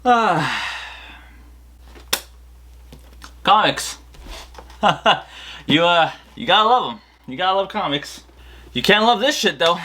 Comics. You gotta love them. You gotta love comics. You can't love this shit though.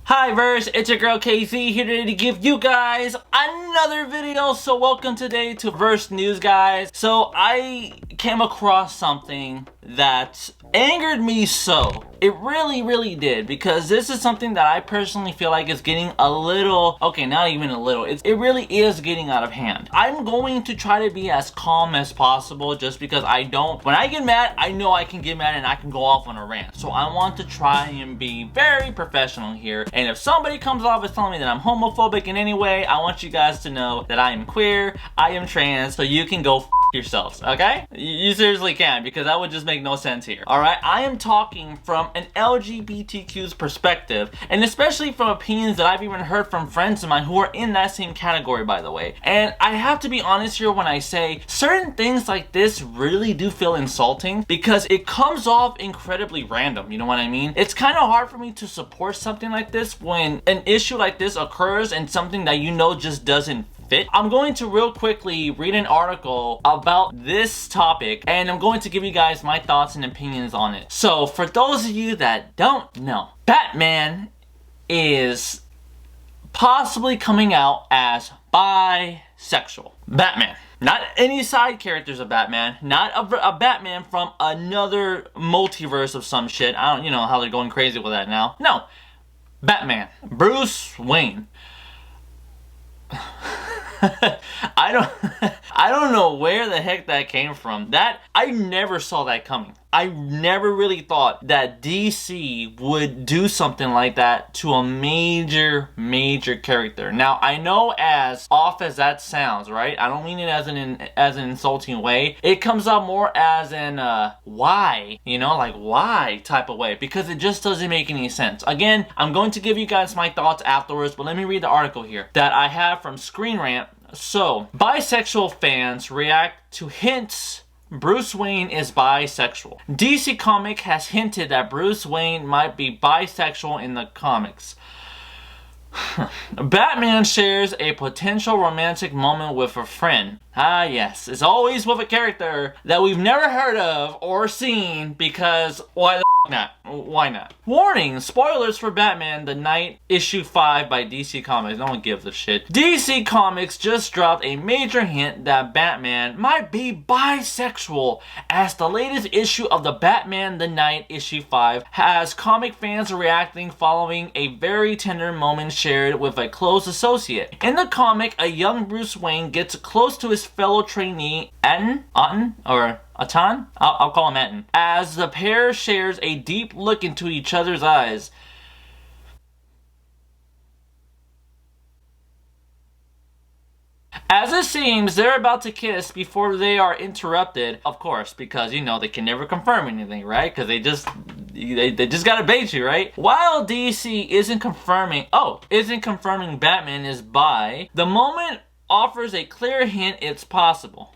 Hi Verse, it's your girl KZ here today to give you guys another video. So welcome today to Verse News, guys. So I came across something that angered me so. It really did, because this is something that I personally feel like is getting a little, okay, not even a little, it really is getting out of hand. I'm going to try to be as calm as possible, just because when I get mad, I know I can get mad and I can go off on a rant. So I want to try and be very professional here. And if somebody comes off as telling me that I'm homophobic in any way, I want you guys to know that I am queer, I am trans, so you can go yourselves, okay? You seriously can, because that would just make no sense here. Alright, I am talking from an LGBTQ's perspective, and especially from opinions that I've even heard from friends of mine who are in that same category, by the way. And I have to be honest here when I say certain things like this really do feel insulting, because it comes off incredibly random, you know what I mean? It's kind of hard for me to support something like this when an issue like this occurs and something that you know just doesn't fit. I'm going to real quickly read an article about this topic, and I'm going to give you guys my thoughts and opinions on it. So for those of you that don't know, Batman is possibly coming out as bisexual. Batman. Not any side characters of Batman. Not a Batman from another multiverse of some shit. I don't, you know how they're going crazy with that now. No. Batman. Bruce Wayne. I don't know where the heck that came from. That, I never saw that coming. I never really thought that DC would do something like that to a major character. Now, I know as off as that sounds, right? I don't mean it as an insulting way. It comes out more as an why, you know, like why type of way, because it just doesn't make any sense. Again, I'm going to give you guys my thoughts afterwards, but let me read the article here that I have from Screen Rant. So, bisexual fans react to hints Bruce Wayne is bisexual. DC Comics has hinted that Bruce Wayne might be bisexual in the comics. Batman shares a potential romantic moment with a friend. Ah yes, it's always with a character that we've never heard of or seen, because why the not? Why not? Warning! Spoilers for Batman the Knight issue 5 by DC Comics. No one gives a shit. DC Comics just dropped a major hint that Batman might be bisexual, as the latest issue of the Batman the Knight issue 5 has comic fans reacting following a very tender moment shared with a close associate. In the comic, a young Bruce Wayne gets close to his fellow trainee Atan, I'll call him Atan, as the pair shares a deep look into each other's eyes. As it seems, they're about to kiss before they are interrupted, of course, because, you know, they can never confirm anything, right? Because they just gotta bait you, right? While DC isn't confirming Batman is bi, the moment offers a clear hint it's possible.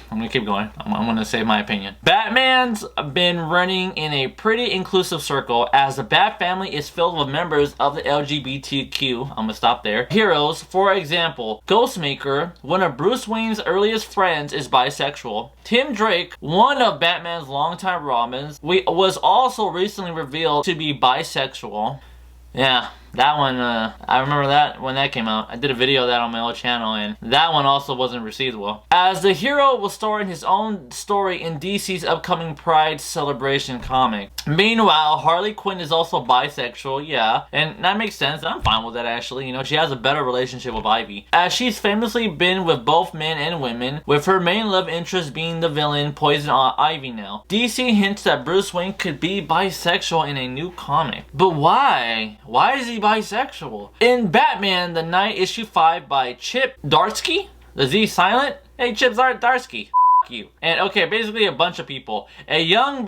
I'm gonna keep going. I'm gonna say my opinion. Batman's been running in a pretty inclusive circle, as the Bat family is filled with members of the LGBTQ, I'm gonna stop there, heroes. For example, Ghostmaker, one of Bruce Wayne's earliest friends, is bisexual. Tim Drake, one of Batman's longtime Robins, was also recently revealed to be bisexual. Yeah, that one, I remember that when that came out. I did a video of that on my old channel, and that one also wasn't received well. As the hero will star in his own story in DC's upcoming Pride Celebration comic. Meanwhile, Harley Quinn is also bisexual, yeah, and that makes sense. I'm fine with that, actually. You know, she has a better relationship with Ivy, as she's famously been with both men and women, with her main love interest being the villain Poison Ivy now. DC hints that Bruce Wayne could be bisexual in a new comic. But why? Why is he bisexual? In Batman the Knight issue 5 by Chip Darsky? The Z silent? Hey, Chip Darsky. You. And okay, basically a bunch of people. A young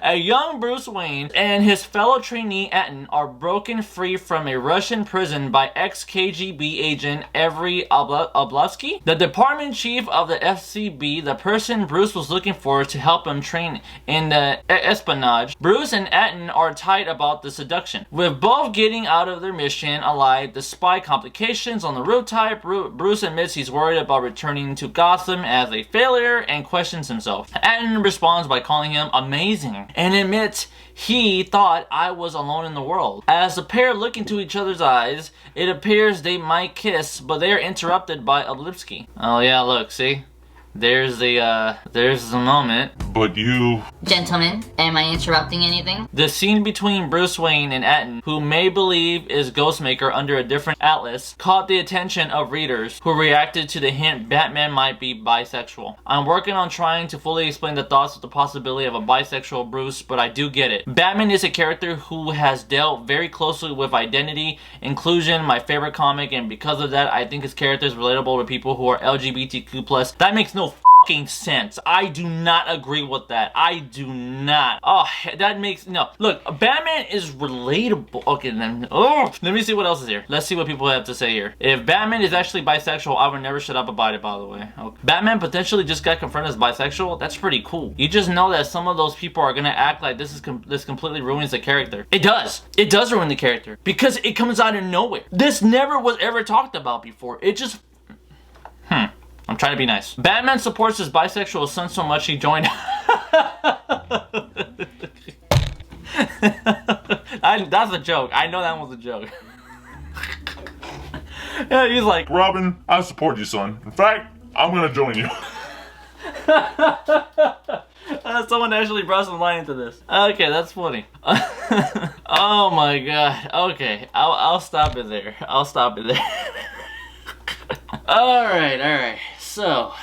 A young Bruce Wayne and his fellow trainee Etten are broken free from a Russian prison by ex-KGB agent Avery Oblonsky, the department chief of the FCB, the person Bruce was looking for to help him train in the espionage. Bruce and Etten are tight about the seduction, with both getting out of their mission alive despite complications on the rooftop. Bruce admits he's worried about returning to Gotham as a failure and questions himself. Etten responds by calling him amazing and admits he thought I was alone in the world. As the pair look into each other's eyes, it appears they might kiss, but they are interrupted by Oblonsky. Oh yeah, look, see? There's the moment. But you... Gentlemen, am I interrupting anything? The scene between Bruce Wayne and Etten, who may believe is Ghostmaker under a different atlas, caught the attention of readers who reacted to the hint Batman might be bisexual. I'm working on trying to fully explain the thoughts of the possibility of a bisexual Bruce, but I do get it. Batman is a character who has dealt very closely with identity, inclusion, my favorite comic, and because of that, I think his character is relatable to people who are LGBTQ+. That makes no fucking sense. I do not agree with that. I do not. Oh, that makes no. Look, Batman is relatable. Okay, then. Oh, let me see what else is here. Let's see what people have to say here. If Batman is actually bisexual, I would never shut up about it. By the way, okay. Batman potentially just got confronted as bisexual. That's pretty cool. You just know that some of those people are gonna act like this completely ruins the character. It does. It does ruin the character because it comes out of nowhere. This never was ever talked about before. It just. I'm trying to be nice. Batman supports his bisexual son so much he joined. That's a joke. I know that was a joke. Yeah, he's like, Robin, I support you, son. In fact, I'm gonna join you. Someone actually brought some line into this. Okay, that's funny. Oh my god. Okay, I'll stop it there. I'll stop it there. Alright. So,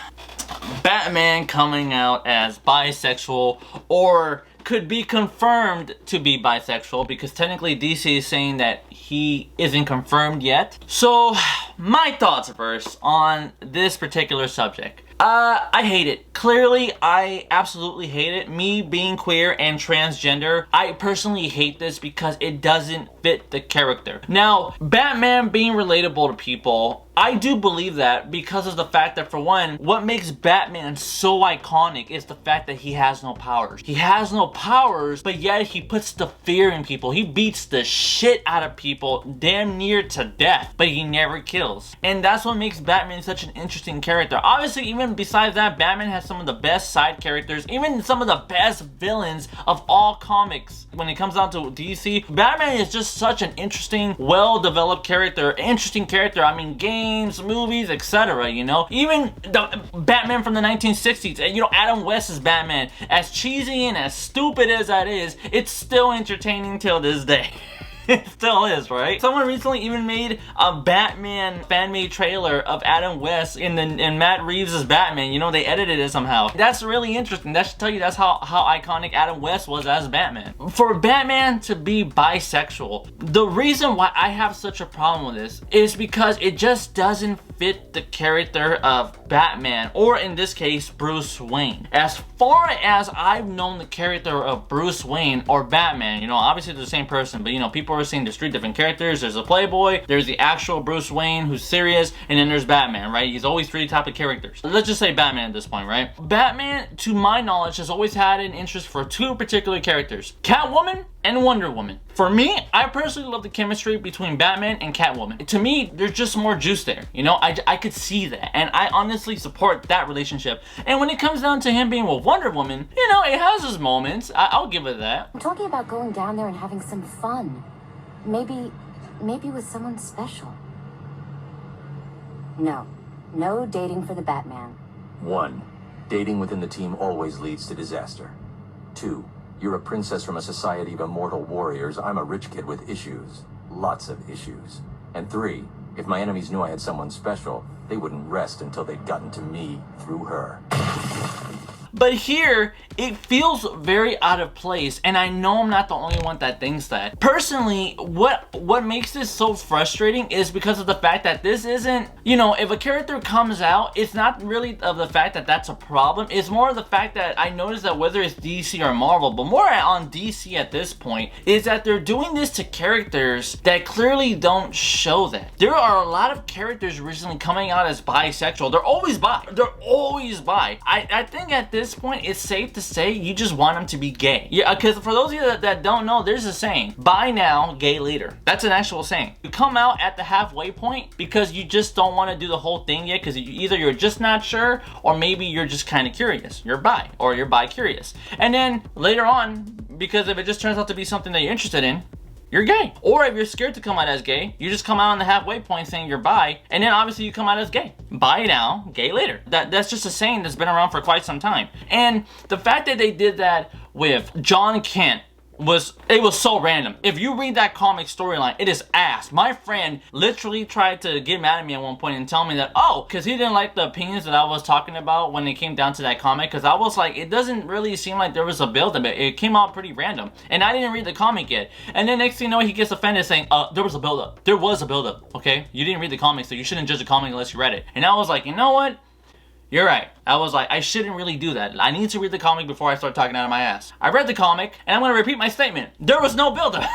Batman coming out as bisexual, or could be confirmed to be bisexual, because technically DC is saying that he isn't confirmed yet. So, my thoughts first on this particular subject. I hate it. Clearly, I absolutely hate it. Me being queer and transgender, I personally hate this because it doesn't fit the character. Now, Batman being relatable to people, I do believe that because of the fact that, for one, what makes Batman so iconic is the fact that he has no powers. He has no powers, but yet he puts the fear in people. He beats the shit out of people damn near to death, but he never kills. And that's what makes Batman such an interesting character. Obviously, even besides that, Batman has some of the best side characters, even some of the best villains of all comics. When it comes down to DC, Batman is just such an interesting, well-developed character. Interesting character, I mean, games, movies, etc., you know? Even the Batman from the 1960s, you know, Adam West's Batman, as cheesy and as stupid as that is, it's still entertaining till this day. It still is, right? Someone recently even made a Batman fan-made trailer of Adam West in Matt Reeves' Batman. You know, they edited it somehow. That's really interesting. That should tell you that's how iconic Adam West was as Batman. For Batman to be bisexual, the reason why I have such a problem with this is because it just doesn't fit the character of Batman, or in this case, Bruce Wayne. As far as I've known the character of Bruce Wayne or Batman, you know, obviously they're the same person, but you know, people are saying there's three different characters. There's a Playboy, there's the actual Bruce Wayne who's serious, and then there's Batman, right? He's always three type of characters. Let's just say Batman at this point, right? Batman, to my knowledge, has always had an interest for two particular characters, Catwoman and Wonder Woman. For me, I personally love the chemistry between Batman and Catwoman. To me, there's just more juice there, you know? I could see that, and I honestly support that relationship. And when it comes down to him being with Wonder Woman, you know, it has his moments. I'll give it that. I'm talking about going down there and having some fun. Maybe with someone special. No dating for the Batman. 1. Dating within the team always leads to disaster. 2. You're a princess from a society of immortal warriors. I'm a rich kid with issues. Lots of issues. And 3. If my enemies knew I had someone special, they wouldn't rest until they'd gotten to me through her. But here, it feels very out of place, and I know I'm not the only one that thinks that. Personally, what makes this so frustrating is because of the fact that this isn't, you know, if a character comes out, it's not really of the fact that that's a problem. It's more of the fact that I noticed that whether it's DC or Marvel, but more on DC at this point, is that they're doing this to characters that clearly don't show that. There are a lot of characters recently coming out as bisexual. They're always bi. They're always bi. I think at this point, it's safe to say you just want them to be gay. Yeah, because for those of you that don't know, there's a saying, bi now, gay later. That's an actual saying. You come out at the halfway point because you just don't want to do the whole thing yet, because either you're just not sure, or maybe you're just kind of curious. You're bi, or you're bi-curious. And then later on, because if it just turns out to be something that you're interested in, you're gay. Or if you're scared to come out as gay, you just come out on the halfway point saying you're bi, and then obviously you come out as gay. Bi now, gay later. That's just a saying that's been around for quite some time. And the fact that they did that with John Kent was so random. If you read that comic storyline, it is ass. My friend literally tried to get mad at me at one point and tell me that, oh, because he didn't like the opinions that I was talking about when it came down to that comic, because I was like, it doesn't really seem like there was a build up. It came out pretty random, and I didn't read the comic yet. And then next thing you know, he gets offended saying, there was a build up. There was a build up, okay? You didn't read the comic, so you shouldn't judge the comic unless you read it. And I was like, you know what? You're right. I was like, I shouldn't really do that. I need to read the comic before I start talking out of my ass. I read the comic, and I'm going to repeat my statement. There was no build-up.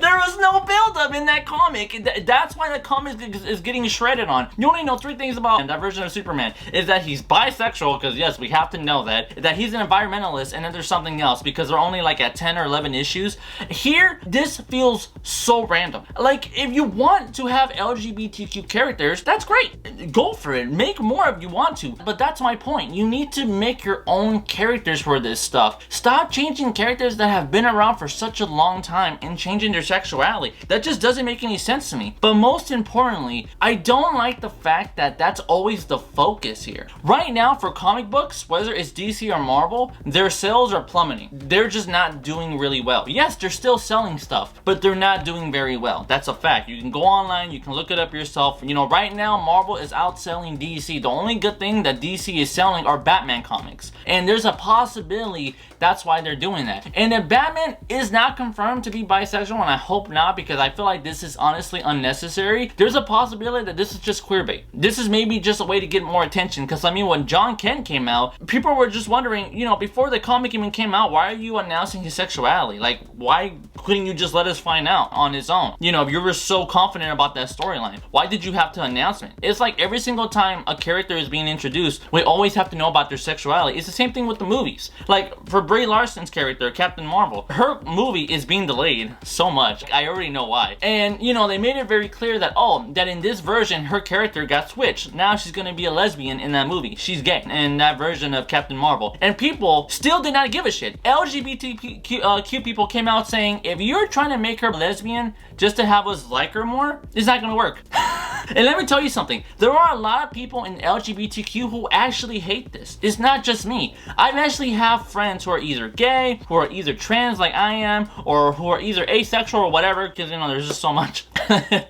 There was no build-up in that comic. That's why the comic is getting shredded on. You only know 3 things about that version of Superman. Is that he's bisexual, because yes, we have to know that. That he's an environmentalist, and then there's something else, because they're only like at 10 or 11 issues. Here, this feels so random. Like, if you want to have LGBTQ characters, that's great. Go for it. Make more if you want to. But that's my point. You need to make your own characters for this stuff. Stop changing characters that have been around for such a long time and changing their sexuality. That just doesn't make any sense to me. But most importantly, I don't like the fact that that's always the focus here. Right now, for comic books, whether it's DC or Marvel, their sales are plummeting. They're just not doing really well. Yes, they're still selling stuff, but they're not doing very well. That's a fact. You can go online, you can look it up yourself. You know, right now, Marvel is outselling DC. The only good thing that DC is selling are Batman comics. And there's a possibility that's why they're doing that. And if Batman is not confirmed to be bisexual, and I hope not, because I feel like this is honestly unnecessary, there's a possibility that this is just queerbait. This is maybe just a way to get more attention, because I mean, when John Kent came out, people were just wondering, you know, before the comic even came out, why are you announcing his sexuality? Like, why couldn't you just let us find out on his own? You know, if you were so confident about that storyline, why did you have to announce it? It's like every single time a character is being introduced, we always have to know about their sexuality. It's the same thing with the movies. Like, for Brie Larson's character, Captain Marvel, her movie is being delayed so much. I already know why. And, you know, they made it very clear that, oh, that in this version, her character got switched. Now she's gonna be a lesbian in that movie. She's gay in that version of Captain Marvel. And people still did not give a shit. LGBTQ people came out saying, if you're trying to make her lesbian just to have us like her more, it's not gonna work. And let me tell you something. There are a lot of people in LGBTQ who actually hate this. It's not just me. I actually have friends who are either gay, who are either trans like I am, or who are either asexual or whatever, because, you know, there's just so much.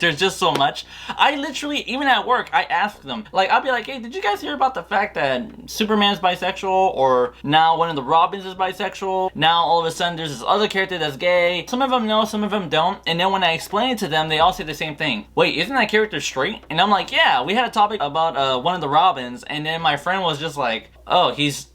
There's just so much. I literally, even at work, I ask them, like, I'll be like, hey, did you guys hear about the fact that Superman's bisexual, or now one of the Robins is bisexual, now all of a sudden there's this other character that's gay? Some of them know, some of them don't, and then when I explain it to them, they all say the same thing. Wait, isn't that character straight? And I'm like, yeah, we had a topic about one of the Robins, and then my friend was just like, oh, he's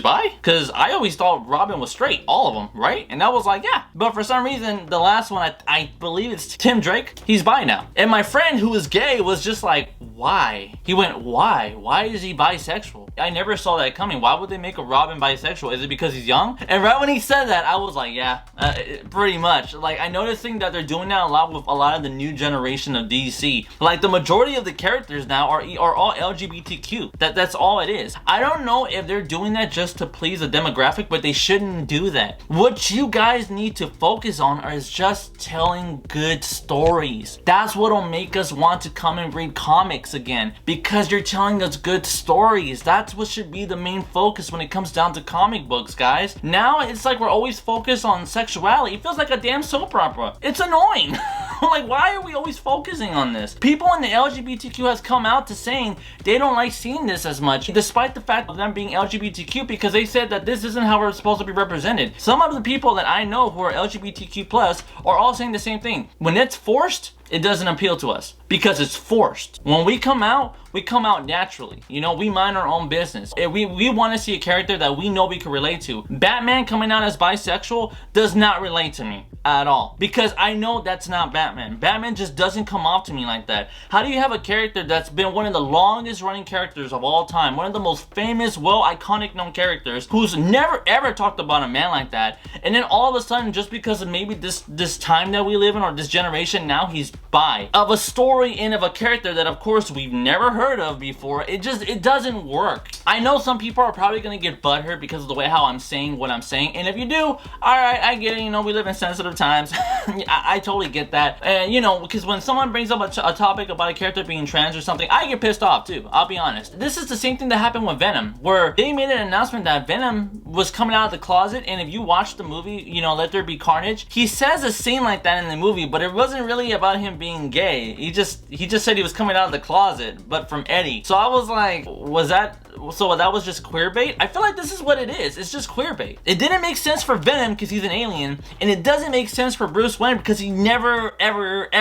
bi? Because I always thought Robin was straight, all of them, right? And I was like, yeah. But for some reason, the last one, I believe it's Tim Drake, he's bi now. And my friend who was gay was just like, why? He went, why? Why is he bisexual? I never saw that coming. Why would they make a Robin bisexual? Is it because he's young? And right when he said that, I was like, yeah, pretty much. Like, I noticing that they're doing that a lot with a lot of the new generation of DC. Like, the majority of the characters now are all LGBTQ. That's all it is. I don't know if they're doing that just to please a demographic, but they shouldn't do that. What you guys need to focus on is just telling good stories. That's what'll make us want to come and read comics again, because you're telling us good stories. That's what should be the main focus when it comes down to comic books, guys. Now it's like we're always focused on sexuality. It feels like a damn soap opera. It's annoying. Like, why are we always focusing on this? People in the LGBTQ has come out to saying they don't like seeing this as much, despite the fact of them being LGBTQ, because they said that this isn't how we're supposed to be represented. Some of the people that I know who are LGBTQ plus are all saying the same thing. When it's forced, it doesn't appeal to us because it's forced. When we come out naturally. You know, we mind our own business. We want to see a character that we know we can relate to. Batman coming out as bisexual does not relate to me at all, because I know that's not Batman. Batman just doesn't come off to me like that. How do you have a character that's been one of the longest running characters of all time, one of the most famous, well, iconic known characters, who's never ever talked about a man like that, and then all of a sudden, just because of maybe this time that we live in, or this generation, now he's bi? Of a story and of a character that of course we've never heard of before. It doesn't work. I know some people are probably gonna get butthurt because of the way how I'm saying what I'm saying, and if you do, alright, I get it. You know, we live in sensitive times. I totally get that. And you know, because when someone brings up a topic about a character being trans or something, I get pissed off too, I'll be honest. This is the same thing that happened with Venom, where they made an announcement that Venom was coming out of the closet, and if you watch the movie, you know, Let There Be Carnage, he says a scene like that in the movie, but it wasn't really about him being gay. He just said he was coming out of the closet, but from Eddie. So I was like, so that was just queer bait? I feel like this is what it is. It's just queer bait. It didn't make sense for Venom because he's an alien, and it doesn't make sense for Bruce Wayne because he never, ever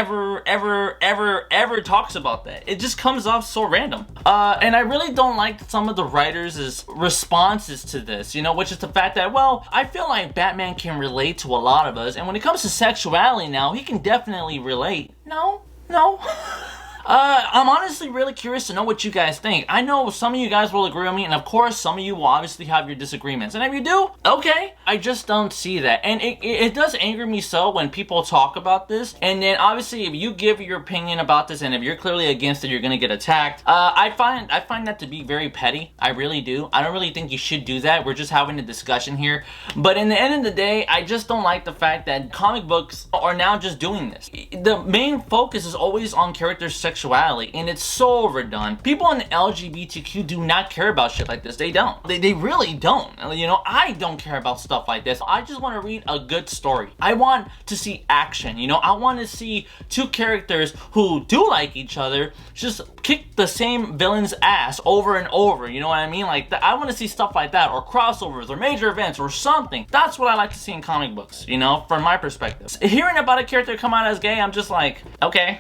talks about that. It just comes off so random. And I really don't like some of the writers' responses to this, you know, which is the fact that, well, I feel like Batman can relate to a lot of us, and when it comes to sexuality now, he can definitely relate. No. I'm honestly really curious to know what you guys think. I know some of you guys will agree with me, and of course, some of you will obviously have your disagreements. And if you do, okay. I just don't see that. And it does anger me so when people talk about this. And then obviously, if you give your opinion about this, and if you're clearly against it, you're gonna get attacked. I find that to be very petty. I really do. I don't really think you should do that. We're just having a discussion here. But in the end of the day, I just don't like the fact that comic books are now just doing this. The main focus is always on characters' sexuality, and it's so overdone. People in the LGBTQ do not care about shit like this. They don't. They really don't. You know, I don't care about stuff like this. I just want to read a good story. I want to see action. You know, I want to see two characters who do like each other just kick the same villain's ass over and over. You know what I mean? Like, I want to see stuff like that, or crossovers, or major events, or something. That's what I like to see in comic books, you know, from my perspective. Hearing about a character come out as gay, I'm just like, okay.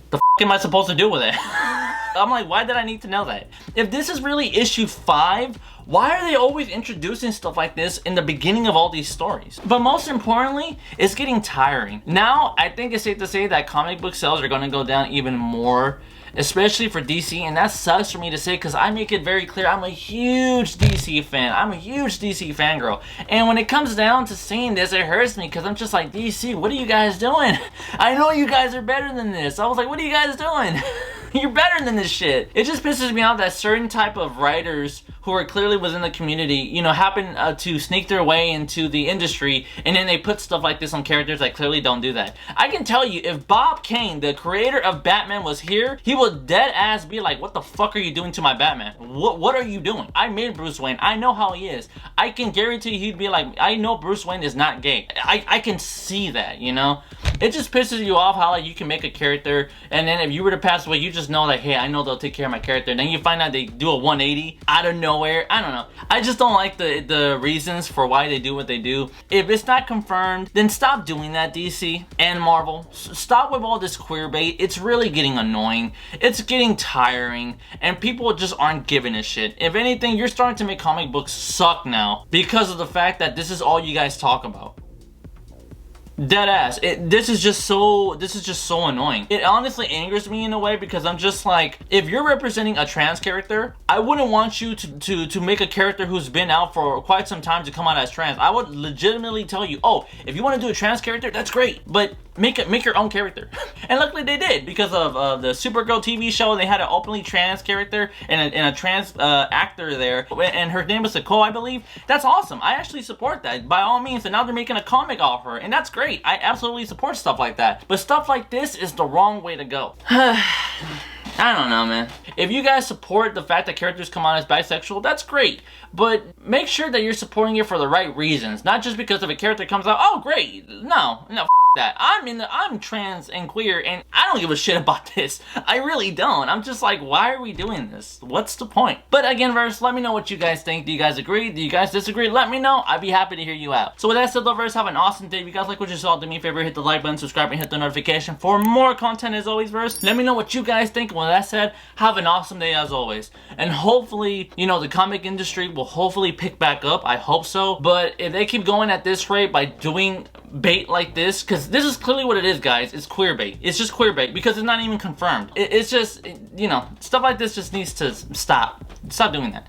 The f am I supposed to do with it? I'm like, why did I need to know that? If this is really issue 5, why are they always introducing stuff like this in the beginning of all these stories? But most importantly, it's getting tiring. Now, I think it's safe to say that comic book sales are going to go down even more, especially for DC, and that sucks for me to say because I make it very clear I'm a huge DC fan. I'm a huge DC fangirl. And when it comes down to saying this, it hurts me because I'm just like, DC, what are you guys doing? I know you guys are better than this. I was like, what are you guys doing? You're better than this shit. It just pisses me off that certain type of writers who are clearly within the community, you know, happen to sneak their way into the industry, and then they put stuff like this on characters that clearly don't do that. I can tell you, if Bob Kane, the creator of Batman, was here, he would dead ass be like, what the fuck are you doing to my Batman? What are you doing? I made Bruce Wayne. I know how he is. I can guarantee he'd be like, I know Bruce Wayne is not gay. I can see that, you know? It just pisses you off how like you can make a character, and then if you were to pass away, you just know like, hey, I know they'll take care of my character. And then you find out they do a 180 out of nowhere. I don't know. I just don't like the reasons for why they do what they do. If it's not confirmed, then stop doing that, DC and Marvel. Stop with all this queer bait. It's really getting annoying. It's getting tiring, and people just aren't giving a shit. If anything, you're starting to make comic books suck now because of the fact that this is all you guys talk about. Dead ass. This is just so annoying. It honestly angers me in a way because I'm just like, if you're representing a trans character, I wouldn't want you to make a character who's been out for quite some time to come out as trans. I would legitimately tell you, oh, if you want to do a trans character, that's great, but make your own character. And luckily they did, because of the Supergirl TV show. They had an openly trans character and a trans actor there, and her name was Nicole, I believe. That's awesome. I actually support that by all means, and now they're making a comic off her, and that's great. I absolutely support stuff like that. But stuff like this is the wrong way to go. I don't know, man. If you guys support the fact that characters come out as bisexual, that's great. But make sure that you're supporting it for the right reasons. Not just because if a character comes out, oh, great. No, that. I'm trans and queer, and I don't give a shit about this. I really don't. I'm just like, why are we doing this? What's the point? But again, Verse, let me know what you guys think. Do you guys agree? Do you guys disagree? Let me know. I'd be happy to hear you out. So with that said, though, Verse, have an awesome day. If you guys like what you saw, do me a favor, hit the like button, subscribe, and hit the notification for more content as always, Verse. Let me know what you guys think. With that said, have an awesome day as always. And hopefully, you know, the comic industry will hopefully pick back up. I hope so. But if they keep going at this rate by doing bait like this, because this is clearly what it is, guys. It's queer bait. It's just queer bait because it's not even confirmed. It's just, you know, stuff like this just needs to stop. Stop doing that.